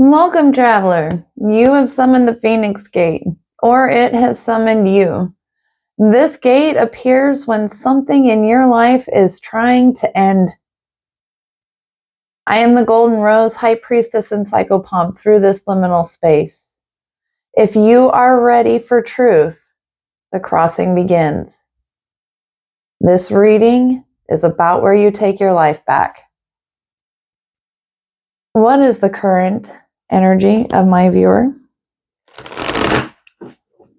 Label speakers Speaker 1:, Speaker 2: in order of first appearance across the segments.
Speaker 1: Welcome, traveler. You have summoned the Phoenix Gate, or it has summoned you. This gate appears when something in your life is trying to end. I am the Golden Rose, High Priestess and Psychopomp through this liminal space. If you are ready for truth, the crossing begins. This reading is about where you take your life back. What is the current energy of my viewer?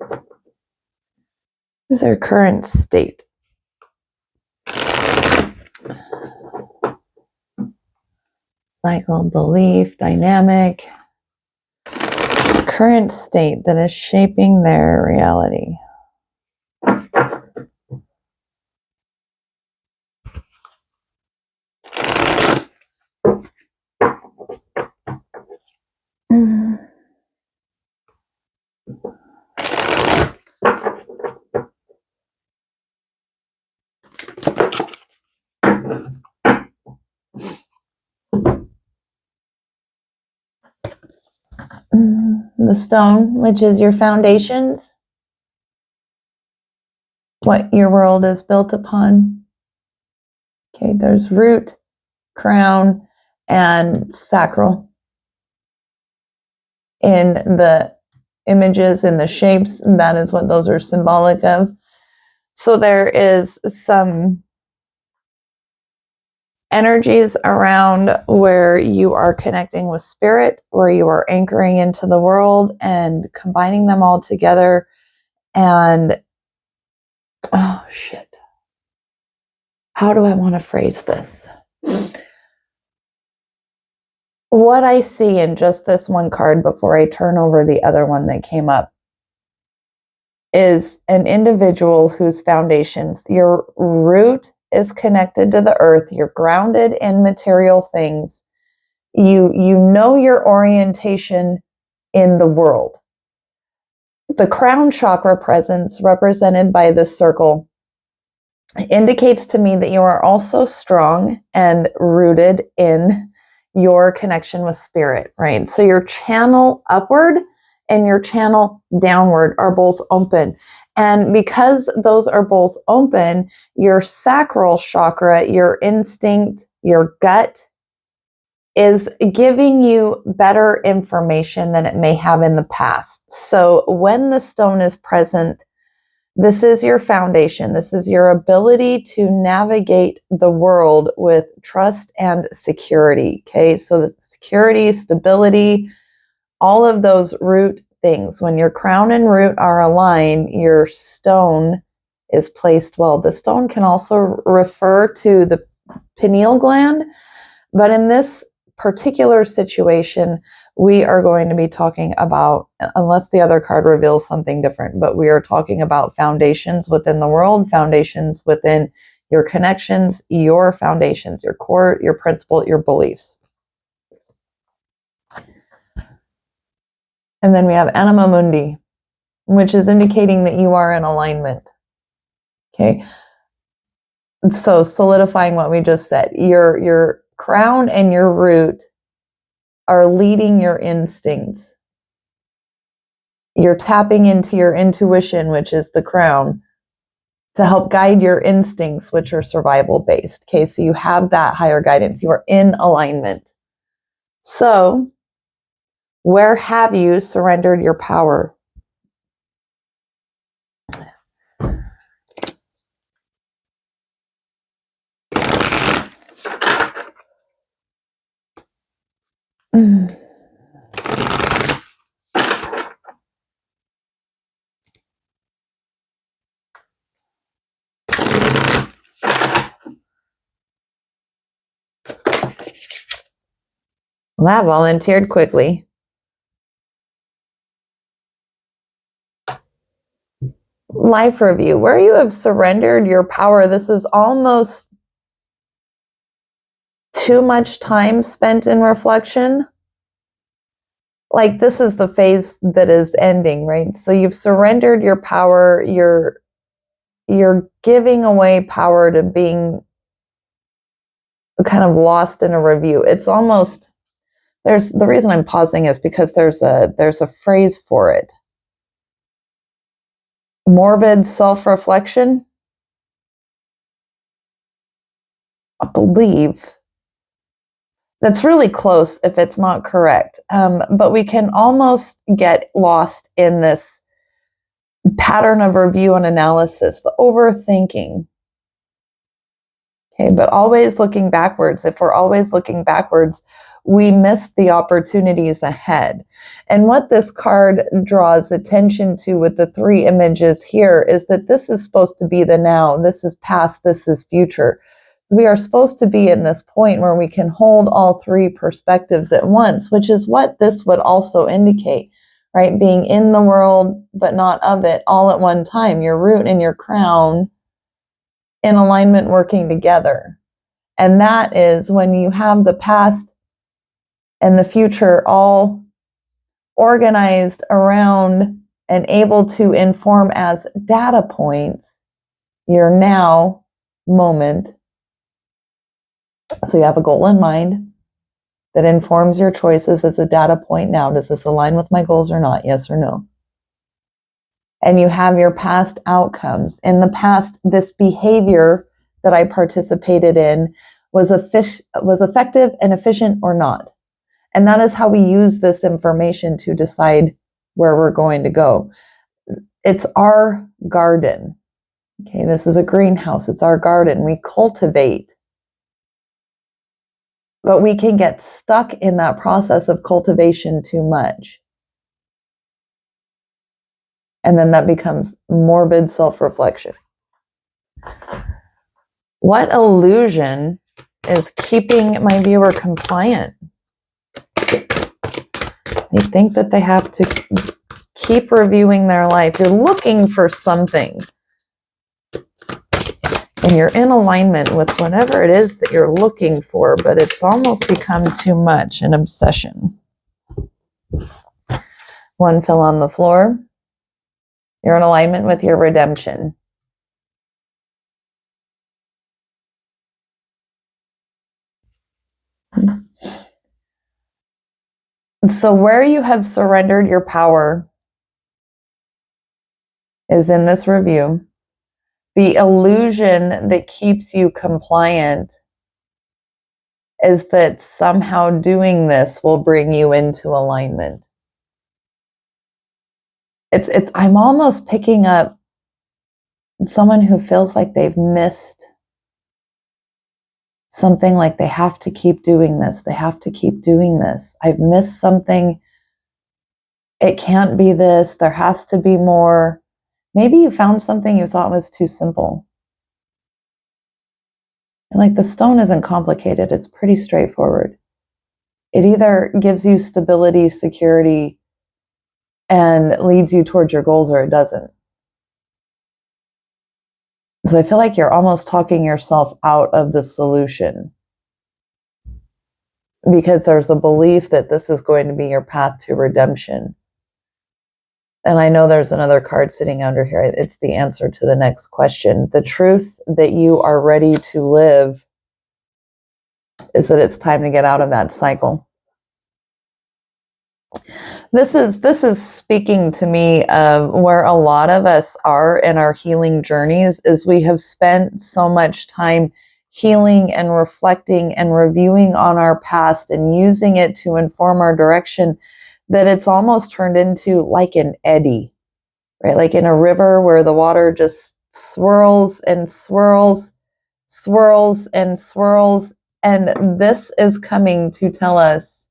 Speaker 1: What is their current state? Cycle, belief, dynamic, current state that is shaping their reality. The stone, which is your foundations, what your world is built upon. Okay, there's root, crown, and sacral in the images and the shapes, and that is what those are symbolic of. So there is some energies around where you are connecting with spirit, where you are anchoring into the world and combining them all together. And oh shit, how do I want to phrase this? What I see in just this one card before I turn over the other one that came up is an individual whose foundations, your root is connected to the earth, you're grounded in material things, you know your orientation in the world. The crown chakra presence, represented by this circle, indicates to me that you are also strong and rooted in your connection with spirit, right? So your channel upward and your channel downward are both open. And because those are both open, your sacral chakra, your instinct, your gut is giving you better information than it may have in the past. So when the stone is present, this is your foundation. This is your ability to navigate the world with trust and security. Okay, so the security, stability, all of those root things. When your crown and root are aligned, your stone is placed well. The stone can also refer to the pineal gland, but in this particular situation, we are going to be talking about, unless the other card reveals something different, but we are talking about foundations within the world, foundations within your connections, your foundations, your core, your principle, your beliefs. And then we have Anima Mundi, which is indicating that you are in alignment. Okay. So solidifying what we just said, your crown and your root are leading your instincts. You're tapping into your intuition, which is the crown, to help guide your instincts, which are survival based. Okay, so you have that higher guidance. You are in alignment. So, where have you surrendered your power? Well, that volunteered quickly. Life review, where you have surrendered your power. This is almost too much time spent in reflection. Like, this is the phase that is ending, right? So you've surrendered your power. You're giving away power to being kind of lost in a review. It's almost There's the reason I'm pausing is because there's a phrase for it. Morbid self-reflection. I believe that's really close if it's not correct. But we can almost get lost in this pattern of review and analysis, the overthinking. Okay, but always looking backwards. If we're always looking backwards, we miss the opportunities ahead. And what this card draws attention to with the 3 images here is that this is supposed to be the now, this is past, this is future. So we are supposed to be in this point where we can hold all 3 perspectives at once, which is what this would also indicate, right? Being in the world, but not of it all at one time, your root and your crown in alignment working together. And that is when you have the past and the future all organized around and able to inform as data points your now moment. So you have a goal in mind that informs your choices as a data point now. Does this align with my goals or not? Yes or no? And you have your past outcomes. In the past, this behavior that I participated in was effective and efficient or not. And that is how we use this information to decide where we're going to go. It's our garden. Okay, this is a greenhouse. It's our garden. We cultivate. But we can get stuck in that process of cultivation too much. And then that becomes morbid self-reflection. What illusion is keeping my viewer compliant? They think that they have to keep reviewing their life. You're looking for something. And you're in alignment with whatever it is that you're looking for, but it's almost become too much, an obsession. 1 fell on the floor. You're in alignment with your redemption. So where you have surrendered your power is in this review. The illusion that keeps you compliant is that somehow doing this will bring you into alignment. I'm almost picking up someone who feels like they've missed something, like they have to keep doing this. They have to keep doing this. I've missed something. It can't be this. There has to be more. Maybe you found something you thought was too simple. And like the stone isn't complicated. It's pretty straightforward. It either gives you stability, security, and leads you towards your goals, or it doesn't. So I feel like you're almost talking yourself out of the solution because there's a belief that this is going to be your path to redemption. And I know there's another card sitting under here. It's the answer to the next question. The truth that you are ready to live is that it's time to get out of that cycle. This is speaking to me of where a lot of us are in our healing journeys, is we have spent so much time healing and reflecting and reviewing on our past and using it to inform our direction, that it's almost turned into like an eddy, right? Like in a river where the water just swirls and swirls, swirls and swirls. And this is coming to tell us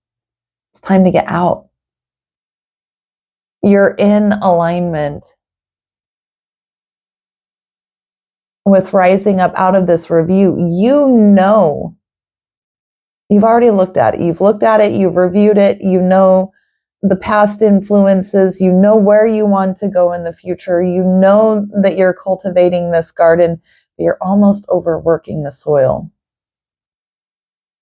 Speaker 1: it's time to get out. You're in alignment with rising up out of this review. You know, you've already looked at it. You've looked at it, you've reviewed it, you know the past influences, you know where you want to go in the future, you know that you're cultivating this garden, but you're almost overworking the soil,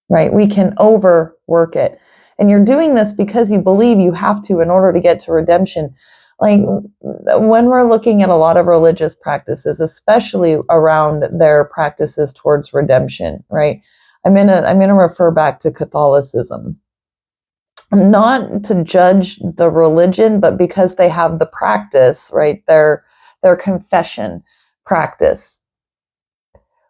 Speaker 1: right? We can overwork it. And you're doing this because you believe you have to in order to get to redemption. Like when we're looking at a lot of religious practices, especially around their practices towards redemption, right? I'm gonna refer back to Catholicism. not to judge the religion, but because they have the practice, right? Their confession practice.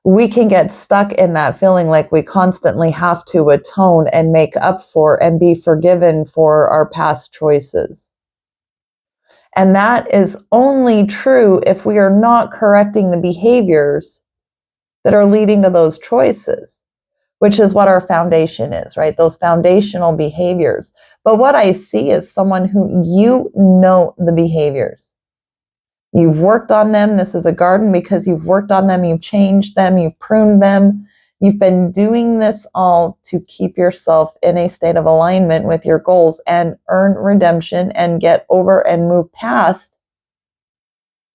Speaker 1: We can get stuck in that feeling like we constantly have to atone and make up for and be forgiven for our past choices. And that is only true if we are not correcting the behaviors that are leading to those choices, which is what our foundation is, right? Those foundational behaviors. But what I see is someone who, you know, the behaviors. You've worked on them. This is a garden because you've worked on them. You've changed them. You've pruned them. You've been doing this all to keep yourself in a state of alignment with your goals and earn redemption and get over and move past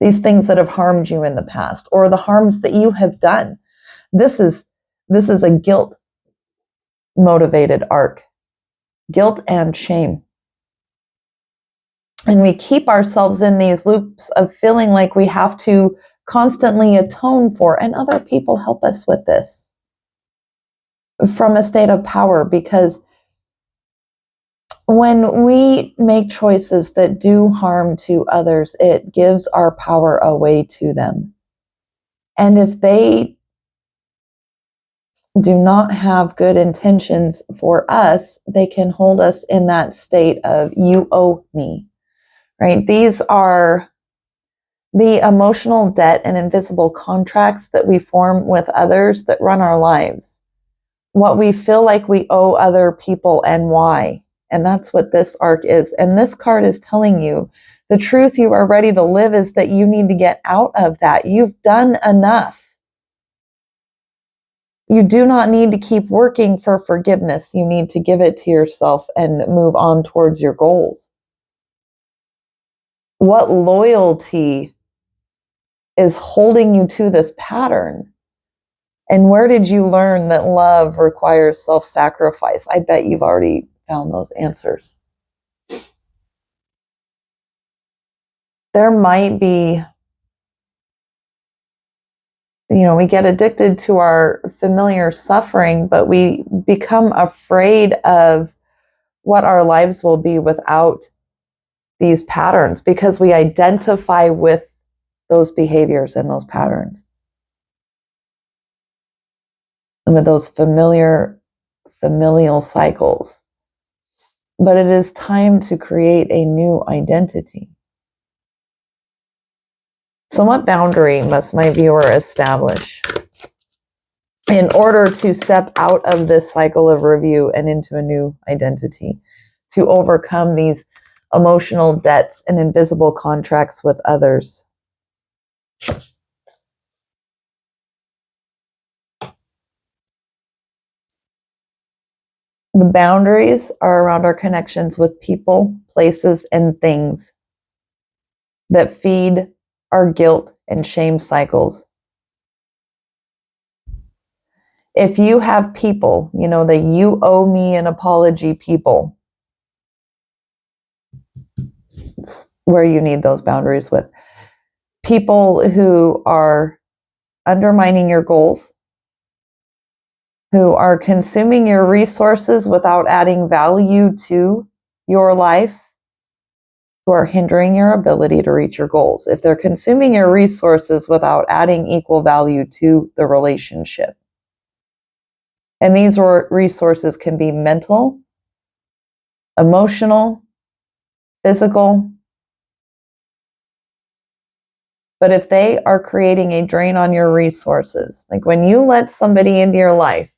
Speaker 1: these things that have harmed you in the past or the harms that you have done. This is a guilt motivated arc, guilt and shame. And we keep ourselves in these loops of feeling like we have to constantly atone for, and other people help us with this from a state of power, because when we make choices that do harm to others, it gives our power away to them. And if they do not have good intentions for us, they can hold us in that state of, you owe me. Right? These are the emotional debt and invisible contracts that we form with others that run our lives. What we feel like we owe other people and why. And that's what this arc is. And this card is telling you the truth you are ready to live is that you need to get out of that. You've done enough. You do not need to keep working for forgiveness. You need to give it to yourself and move on towards your goals. What loyalty is holding you to this pattern? And where did you learn that love requires self-sacrifice? I bet you've already found those answers. There might be, we get addicted to our familiar suffering, but we become afraid of what our lives will be without these patterns because we identify with those behaviors and those patterns. And with those familial cycles. But it is time to create a new identity. So what boundary must my viewer establish in order to step out of this cycle of review and into a new identity, to overcome these emotional debts and invisible contracts with others? The boundaries are around our connections with people, places, and things that feed our guilt and shame cycles. If you have people, that you owe me an apology people, it's where you need those boundaries with. People who are undermining your goals, who are consuming your resources without adding value to your life, who are hindering your ability to reach your goals. If they're consuming your resources without adding equal value to the relationship. And these resources can be mental, emotional, physical. But if they are creating a drain on your resources, like when you let somebody into your life,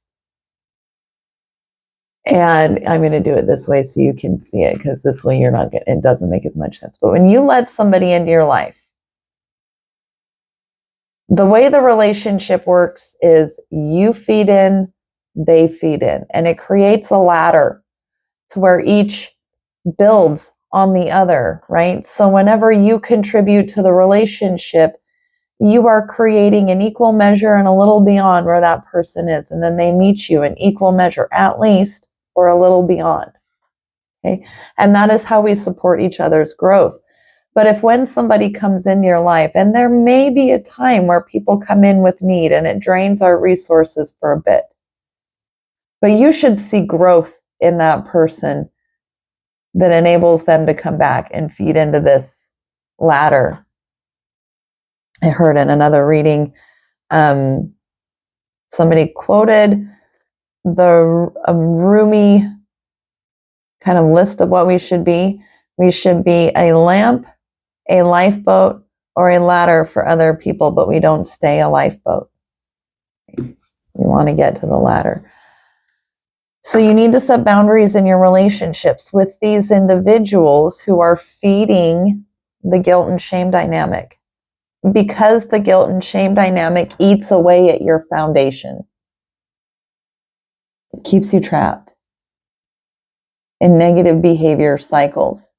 Speaker 1: and I'm going to do it this way so you can see it, because this way it doesn't make as much sense. But when you let somebody into your life, the way the relationship works is you feed in, they feed in, and it creates a ladder to where each builds on the other, right? So whenever you contribute to the relationship, you are creating an equal measure and a little beyond where that person is. And then they meet you in equal measure, at least, or a little beyond. Okay? And that is how we support each other's growth. But if when somebody comes into your life, and there may be a time where people come in with need and it drains our resources for a bit, but you should see growth in that person that enables them to come back and feed into this ladder. I heard in another reading, somebody quoted the Rumi kind of list of what we should be. We should be a lamp, a lifeboat, or a ladder for other people, but we don't stay a lifeboat. We want to get to the ladder. So you need to set boundaries in your relationships with these individuals who are feeding the guilt and shame dynamic, because the guilt and shame dynamic eats away at your foundation. It keeps you trapped in negative behavior cycles.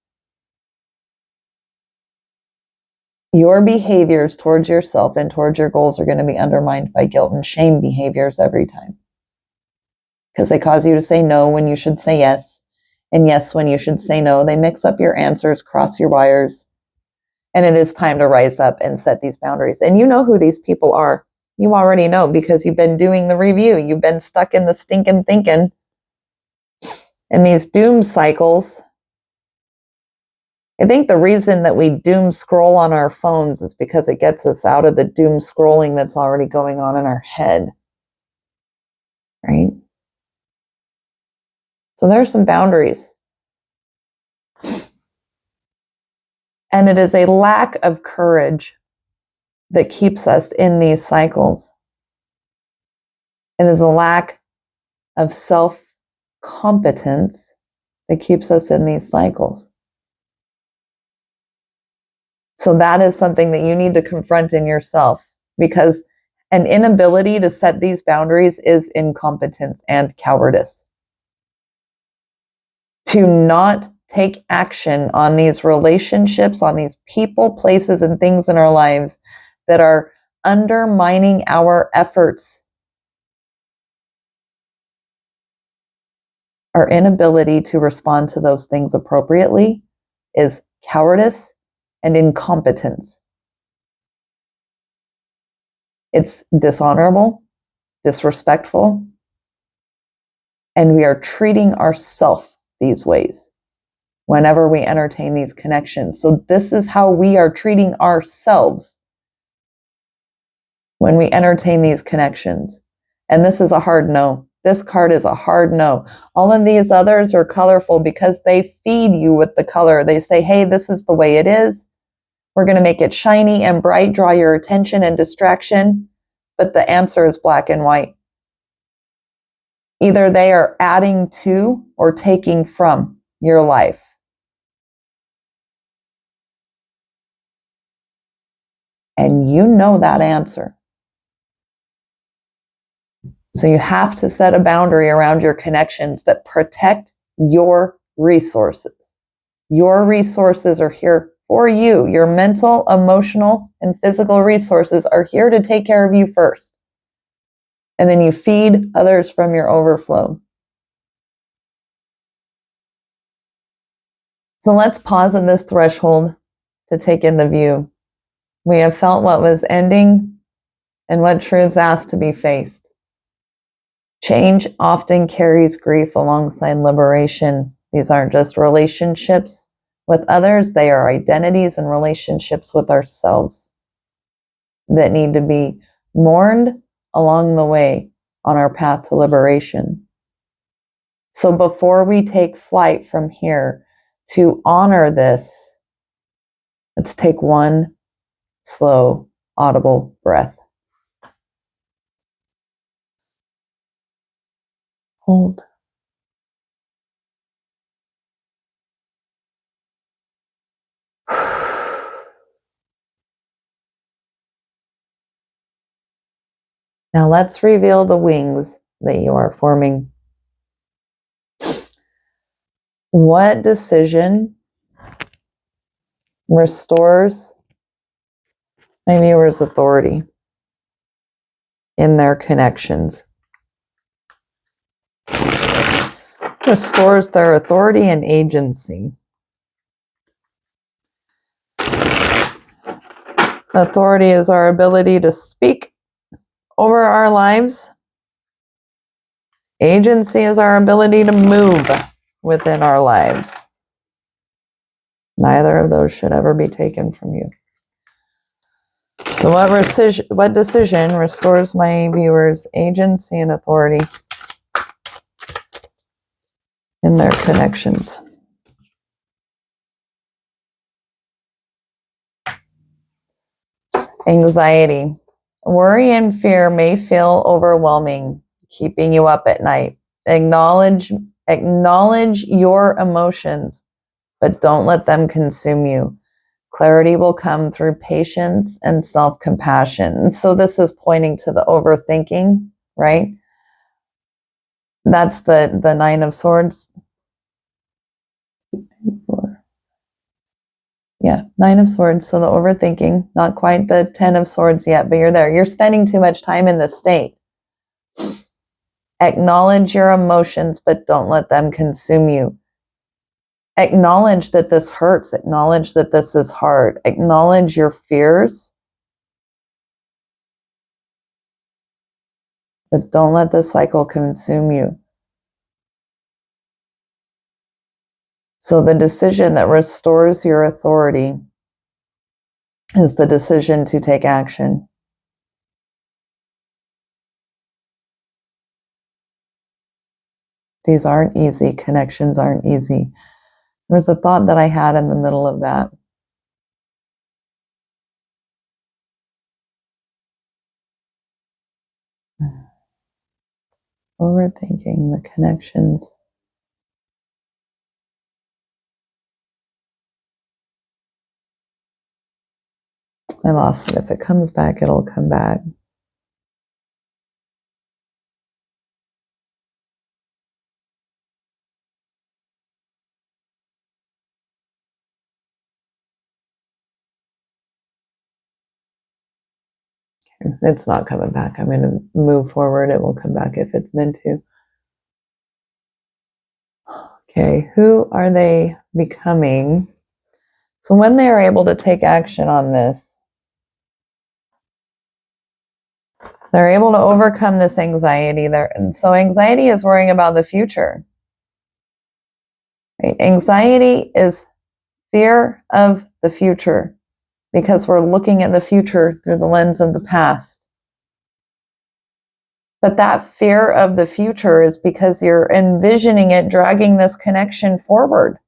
Speaker 1: Your behaviors towards yourself and towards your goals are going to be undermined by guilt and shame behaviors every time. Because they cause you to say no when you should say yes, and yes when you should say no. They mix up your answers, cross your wires, and it is time to rise up and set these boundaries. And you know who these people are. You already know because you've been doing the review. You've been stuck in the stinking thinking and these doom cycles. I think the reason that we doom scroll on our phones is because it gets us out of the doom scrolling that's already going on in our head, right? So there are some boundaries. And it is a lack of courage that keeps us in these cycles. It is a lack of self-competence that keeps us in these cycles. So that is something that you need to confront in yourself, because an inability to set these boundaries is incompetence and cowardice. To not take action on these relationships, on these people, places, and things in our lives that are undermining our efforts. Our inability to respond to those things appropriately is cowardice and incompetence. It's dishonorable, disrespectful, and we are treating ourselves these ways whenever we entertain these connections. So this is how we are treating ourselves when we entertain these connections. And this is a hard no. This card is a hard no. All of these others are colorful because they feed you with the color. They say, hey, this is the way it is. We're going to make it shiny and bright, draw your attention and distraction. But the answer is black and white. Either they are adding to or taking from your life. And you know that answer. So you have to set a boundary around your connections that protect your resources. Your resources are here for you. Your mental, emotional, and physical resources are here to take care of you first. And then you feed others from your overflow. So let's pause at this threshold to take in the view. We have felt what was ending and what truths asked to be faced. Change often carries grief alongside liberation. These aren't just relationships with others, they are identities and relationships with ourselves that need to be mourned along the way on our path to liberation. So before we take flight from here to honor this, let's take one slow, audible breath. Hold. Now let's reveal the wings that you are forming. What decision restores my viewer's authority in their connections? Restores their authority and agency. Authority is our ability to speak over our lives. Agency is our ability to move within our lives. Neither of those should ever be taken from you. So what decision restores my viewers agency and authority in their connections? Anxiety. Worry and fear may feel overwhelming, keeping you up at night. Acknowledge your emotions, but don't let them consume you. Clarity will come through patience and self-compassion. So this is pointing to the overthinking, right? That's the Nine of Swords. Yeah, Nine of Swords. So the overthinking, not quite the 10 of Swords yet, but you're there. You're spending too much time in this state. Acknowledge your emotions, but don't let them consume you. Acknowledge that this hurts. Acknowledge that this is hard. Acknowledge your fears, but don't let the cycle consume you. So the decision that restores your authority is the decision to take action. These aren't easy. Connections aren't easy. There was a thought that I had in the middle of that. Overthinking the connections. I lost it. If it comes back, it'll come back. It's not coming back. I'm going to move forward. It will come back if it's meant to. Okay, who are they becoming? So when they are able to take action on this, they're able to overcome this anxiety there. And so anxiety is worrying about the future. Right? Anxiety is fear of the future because we're looking at the future through the lens of the past. But that fear of the future is because you're envisioning it dragging this connection forward.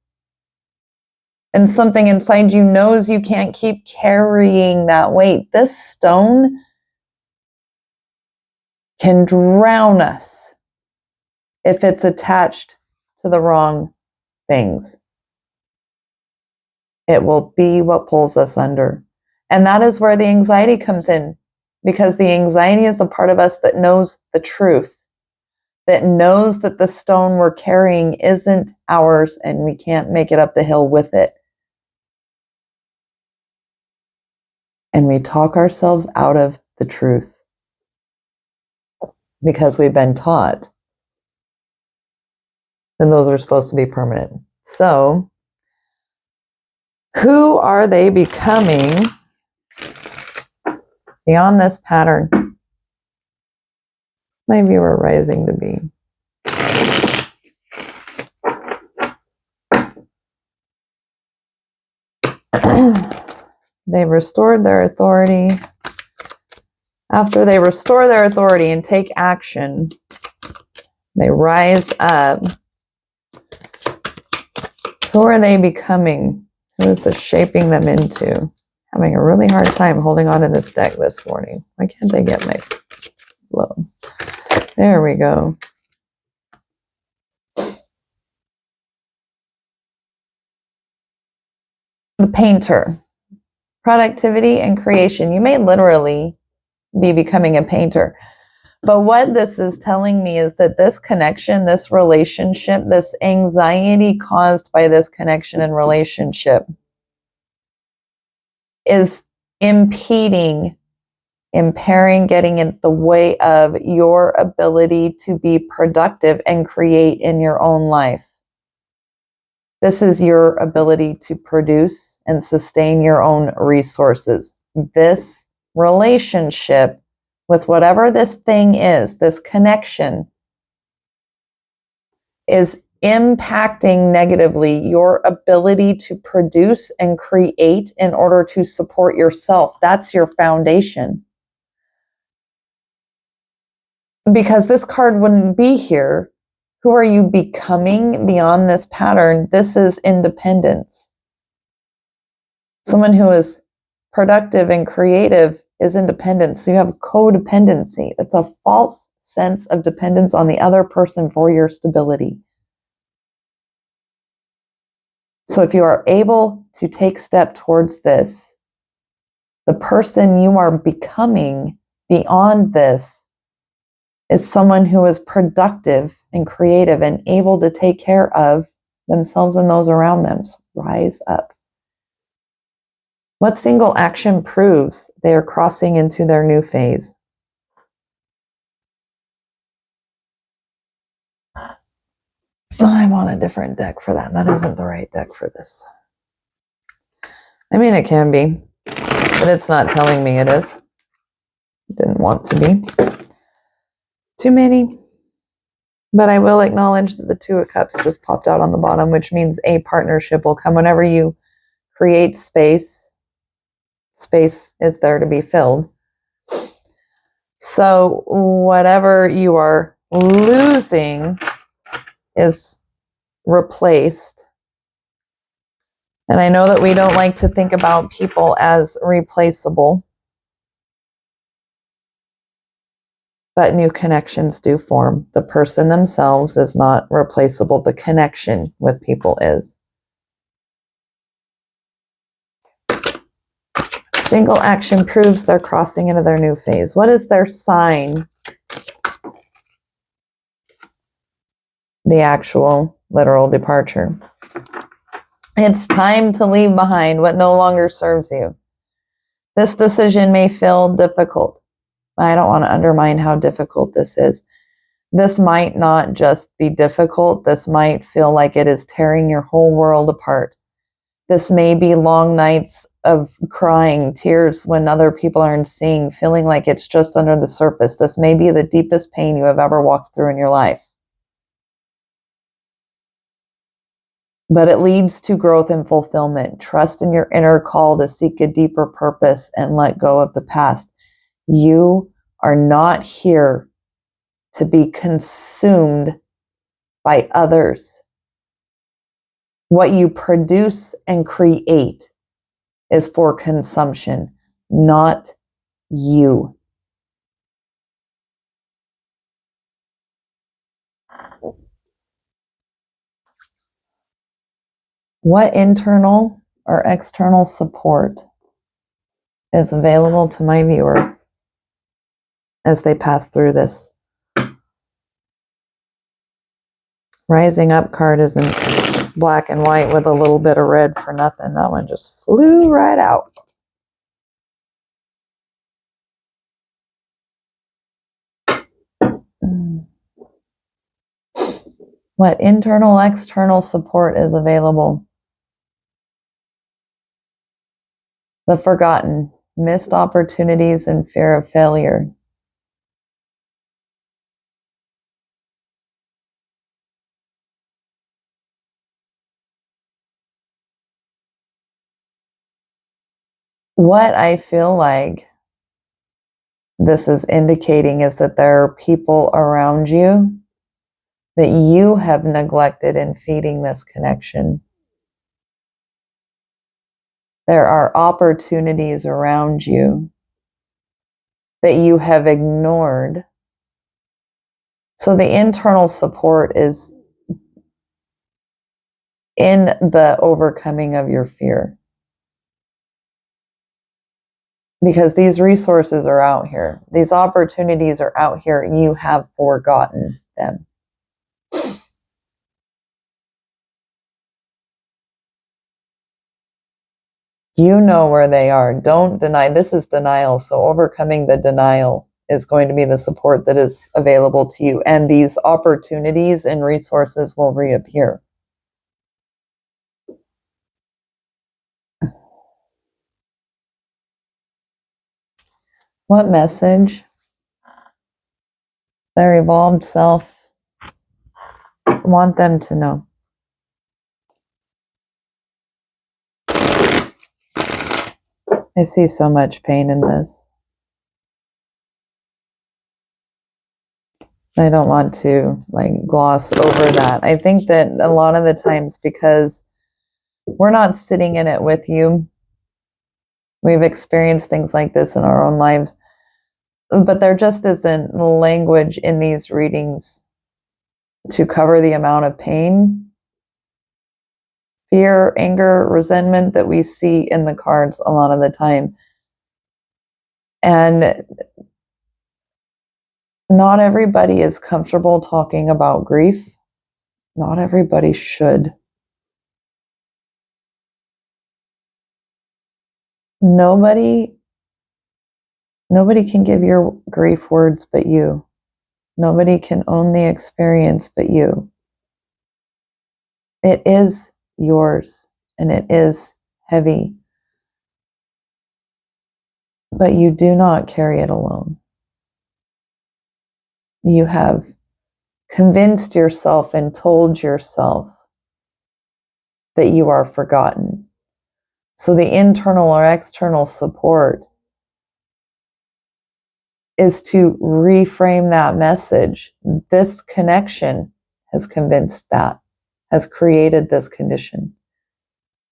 Speaker 1: And something inside you knows you can't keep carrying that weight. This stone can drown us if it's attached to the wrong things. It will be what pulls us under. And that is where the anxiety comes in, because the anxiety is the part of us that knows the truth, that knows that the stone we're carrying isn't ours and we can't make it up the hill with it. And we talk ourselves out of the truth because we've been taught then those are supposed to be permanent. So, who are they becoming beyond this pattern? My viewer rising to be. They restored their authority. After they restore their authority and take action, they rise up. Who are they becoming? Who is this shaping them into? Having a really hard time holding on to this deck this morning. Why can't I get my flow? There we go. The painter. Productivity and creation. You may literally be becoming a painter. But what this is telling me is that this connection, this relationship, this anxiety caused by this connection and relationship is impairing, getting in the way of your ability to be productive and create in your own life. This is your ability to produce and sustain your own resources. This relationship with whatever this thing is, this connection, is impacting negatively your ability to produce and create in order to support yourself. That's your foundation. Because this card wouldn't be here. Who are you becoming beyond this pattern? This is independence. Someone who is productive and creative is independent. So you have codependency. It's a false sense of dependence on the other person for your stability. So if you are able to take step towards this, the person you are becoming beyond this is someone who is productive and creative and able to take care of themselves and those around them. So rise up. What single action proves they are crossing into their new phase? I want a different deck for that. That isn't the right deck for this. I mean, it can be, but it's not telling me it is. It didn't want to be. Too many. But I will acknowledge that the Two of Cups just popped out on the bottom, which means a partnership will come whenever you create space. Space is there to be filled. So whatever you are losing is replaced. And I know that we don't like to think about people as replaceable, but new connections do form. The person themselves is not replaceable. The connection with people is. Single action proves they're crossing into their new phase. What is their sign? The actual literal departure. It's time to leave behind what no longer serves you. This decision may feel difficult. I don't want to undermine how difficult this is. This might not just be difficult. This might feel like it is tearing your whole world apart. This may be long nights of crying, tears when other people aren't seeing, feeling like it's just under the surface. This may be the deepest pain you have ever walked through in your life. But it leads to growth and fulfillment. Trust in your inner call to seek a deeper purpose and let go of the past. You are not here to be consumed by others. What you produce and create is for consumption, not you. What internal or external support is available to my viewer as they pass through this? Rising Up card isn't black and white with a little bit of red for nothing. That one just flew right out. What internal, external support is available? The forgotten, missed opportunities, and fear of failure. What I feel like this is indicating is that there are people around you that you have neglected in feeding this connection. There are opportunities around you that you have ignored. So the internal support is in the overcoming of your fear. Because these resources are out here. These opportunities are out here. You have forgotten them. You know where they are. Don't deny. This is denial. So overcoming the denial is going to be the support that is available to you. And these opportunities and resources will reappear. What message their evolved self want them to know. I see so much pain in this. I don't want to gloss over that. I think that a lot of the times, because we're not sitting in it with you, we've experienced things like this in our own lives, but there just isn't language in these readings to cover the amount of pain, fear, anger, resentment that we see in the cards a lot of the time. And not everybody is comfortable talking about grief. Not everybody should. Nobody can give your grief words but you. Nobody can own the experience but you. It is yours, and it is heavy. But you do not carry it alone. You have convinced yourself and told yourself that you are forgotten. So the internal or external support is to reframe that message. This connection has convinced that, has created this condition.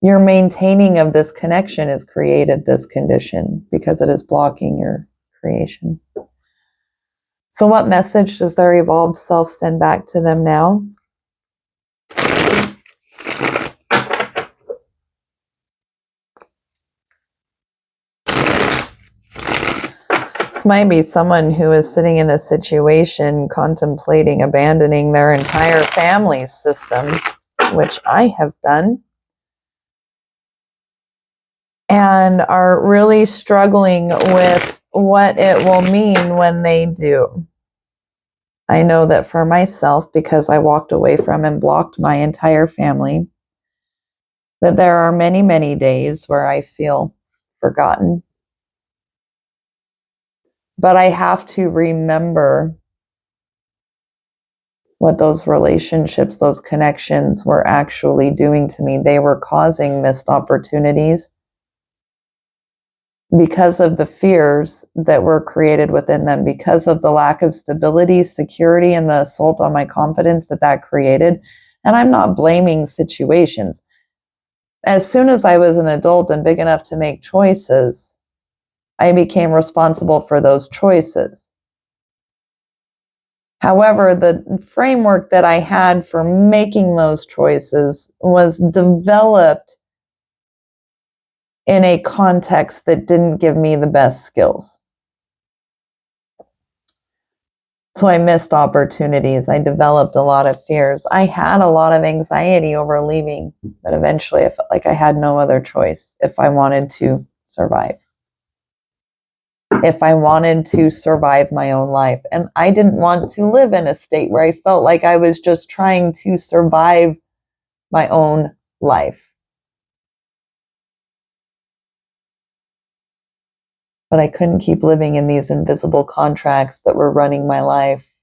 Speaker 1: Your maintaining of this connection has created this condition because it is blocking your creation. So what message does their evolved self send back to them now? This might be someone who is sitting in a situation contemplating abandoning their entire family system, which I have done, and are really struggling with what it will mean when they do. I know that for myself, because I walked away from and blocked my entire family, that there are many, many days where I feel forgotten. But I have to remember what those relationships, those connections were actually doing to me. They were causing missed opportunities because of the fears that were created within them, because of the lack of stability, security, and the assault on my confidence that created. And I'm not blaming situations. As soon as I was an adult and big enough to make choices, I became responsible for those choices. However, the framework that I had for making those choices was developed in a context that didn't give me the best skills. So I missed opportunities. I developed a lot of fears. I had a lot of anxiety over leaving, but eventually I felt like I had no other choice if I wanted to survive. If I wanted to survive my own life. And I didn't want to live in a state where I felt like I was just trying to survive my own life. But I couldn't keep living in these invisible contracts that were running my life.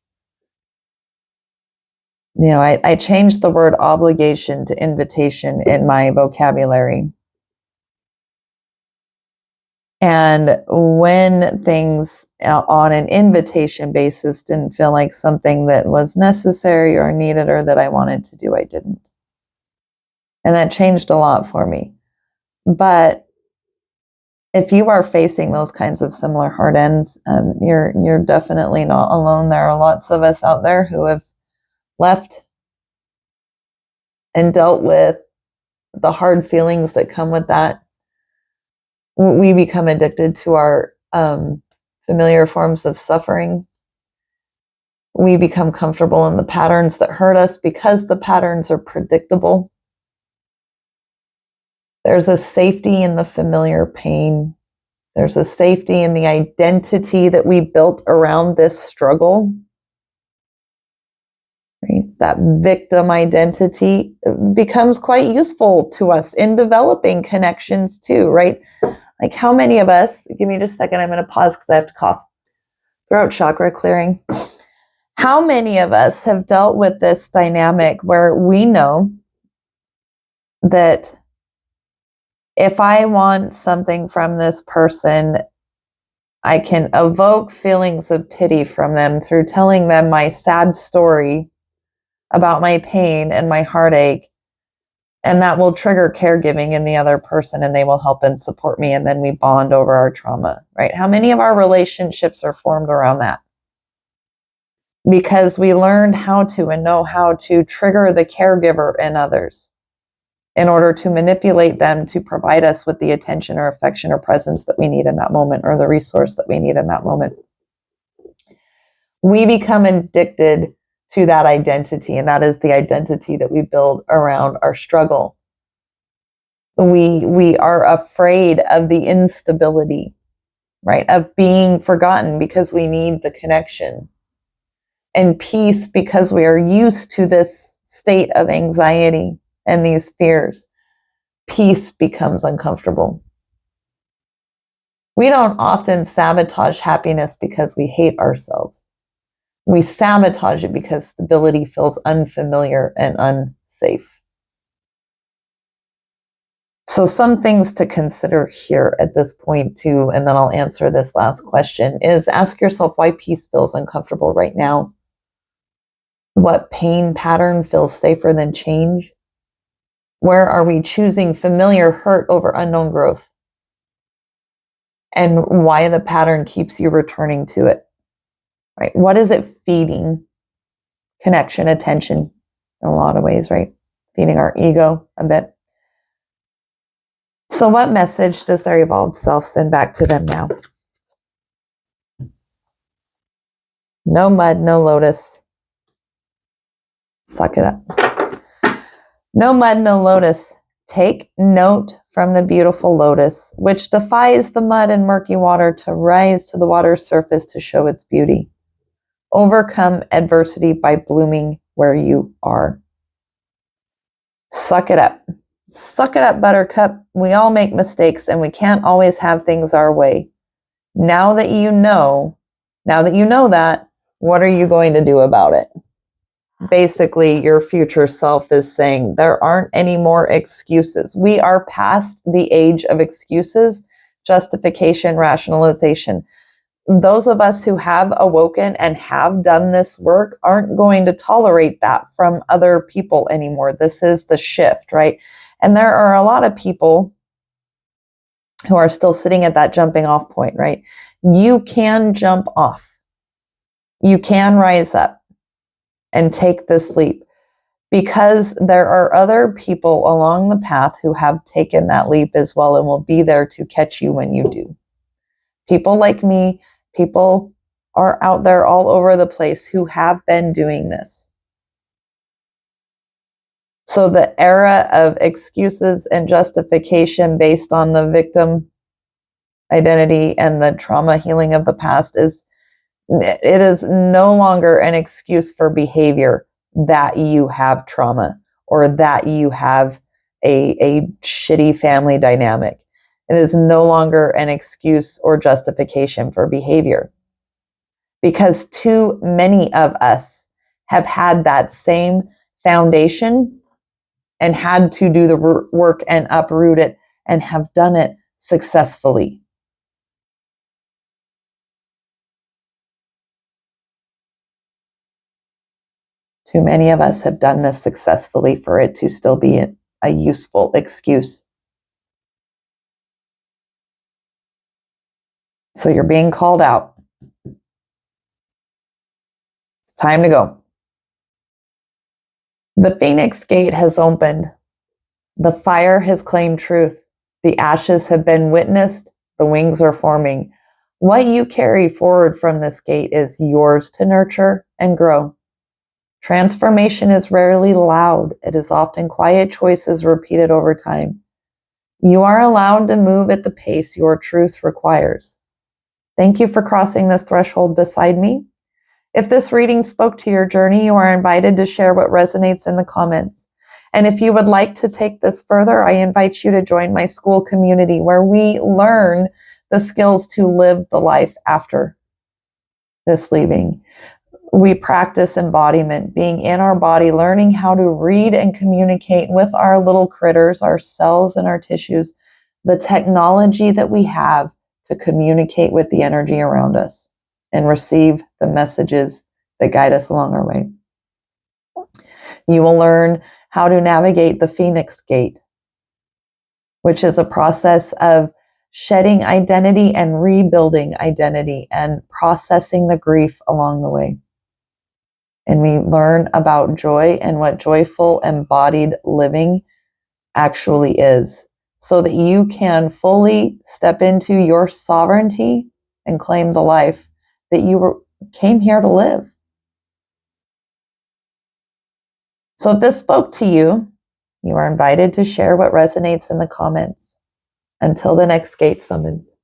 Speaker 1: You know, I changed the word obligation to invitation in my vocabulary. And when things on an invitation basis didn't feel like something that was necessary or needed or that I wanted to do, I didn't. And that changed a lot for me. But if you are facing those kinds of similar hard ends, you're definitely not alone. There are lots of us out there who have left and dealt with the hard feelings that come with that. We become addicted to our familiar forms of suffering. We become comfortable in the patterns that hurt us because the patterns are predictable. There's a safety in the familiar pain. There's a safety in the identity that we built around this struggle. Right? That victim identity becomes quite useful to us in developing connections too, right? Like how many of us, give me just a second, I'm going to pause because I have to cough. Throat chakra clearing. How many of us have dealt with this dynamic where we know that if I want something from this person, I can evoke feelings of pity from them through telling them my sad story about my pain and my heartache, and that will trigger caregiving in the other person, and they will help and support me, and then we bond over our trauma, right? How many of our relationships are formed around that? Because we learned how to and know how to trigger the caregiver in others in order to manipulate them to provide us with the attention or affection or presence that we need in that moment, or the resource that we need in that moment. We become addicted to that identity, and that is the identity that we build around our struggle. We are afraid of the instability, right? Of being forgotten because we need the connection. And peace because we are used to this state of anxiety and these fears. Peace becomes uncomfortable. We don't often sabotage happiness because we hate ourselves. We sabotage it because stability feels unfamiliar and unsafe. So some things to consider here at this point too, and then I'll answer this last question, is ask yourself why peace feels uncomfortable right now. What pain pattern feels safer than change? Where are we choosing familiar hurt over unknown growth? And why the pattern keeps you returning to it, right? What is it feeding? Connection, attention, in a lot of ways, right? Feeding our ego a bit. So what message does their evolved self send back to them now? No mud, no lotus. Suck it up. No mud, no lotus. Take note from the beautiful lotus, which defies the mud and murky water to rise to the water's surface to show its beauty. Overcome adversity by blooming where you are. Suck it up. Suck it up, buttercup. We all make mistakes and we can't always have things our way. Now that you know that, what are you going to do about it? Basically, your future self is saying there aren't any more excuses. We are past the age of excuses, justification, rationalization. Those of us who have awoken and have done this work aren't going to tolerate that from other people anymore. This is the shift, right? And there are a lot of people who are still sitting at that jumping off point, right? You can jump off. You can rise up and take this leap, because there are other people along the path who have taken that leap as well and will be there to catch you when you do. People like me, people are out there all over the place who have been doing this. So the era of excuses and justification based on the victim identity and the trauma healing of the past is no longer an excuse for behavior that you have trauma or that you have a shitty family dynamic. It is no longer an excuse or justification for behavior, because too many of us have had that same foundation and had to do the work and uproot it and have done it successfully. Too many of us have done this successfully for it to still be a useful excuse. So you're being called out. It's time to go. The Phoenix Gate has opened. The fire has claimed truth. The ashes have been witnessed. The wings are forming. What you carry forward from this gate is yours to nurture and grow. Transformation is rarely loud. It is often quiet choices repeated over time. You are allowed to move at the pace your truth requires. Thank you for crossing this threshold beside me. If this reading spoke to your journey, you are invited to share what resonates in the comments. And if you would like to take this further, I invite you to join my school community where we learn the skills to live the life after this leaving. we practice embodiment, being in our body, learning how to read and communicate with our little critters, our cells and our tissues, the technology that we have to communicate with the energy around us and receive the messages that guide us along our way. You will learn how to navigate the Phoenix Gate, which is a process of shedding identity and rebuilding identity and processing the grief along the way. And we learn about joy and what joyful embodied living actually is, so that you can fully step into your sovereignty and claim the life that you came here to live. So if this spoke to you, you are invited to share what resonates in the comments. Until the next gate summons.